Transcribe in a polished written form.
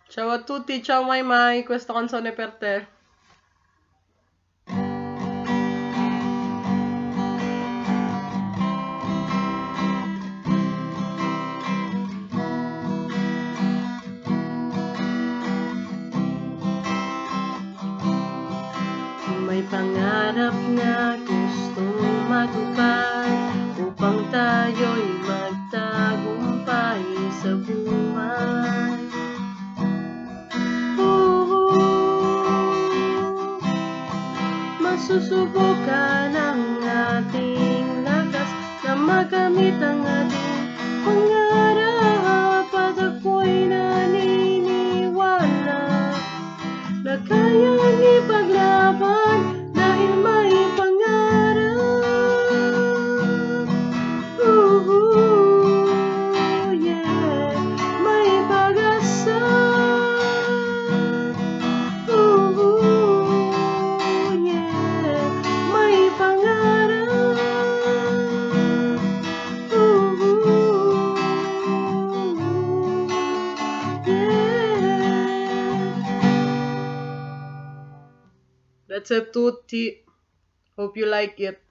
Ciao a tutti, ciao Mai Mai, questa canzone è per te. May pangarap na gustong matupad upang tayo'y magtagumpay sa buhay. Masusubukan ang ating lakas na makamit ang ating pangarap at ako'y naniniwala na kayang ipaglaban dahil may pangarap. Yeah, may pag-asa. Yeah, may pangarap. Yeah. That's it tutti. Hope you like it.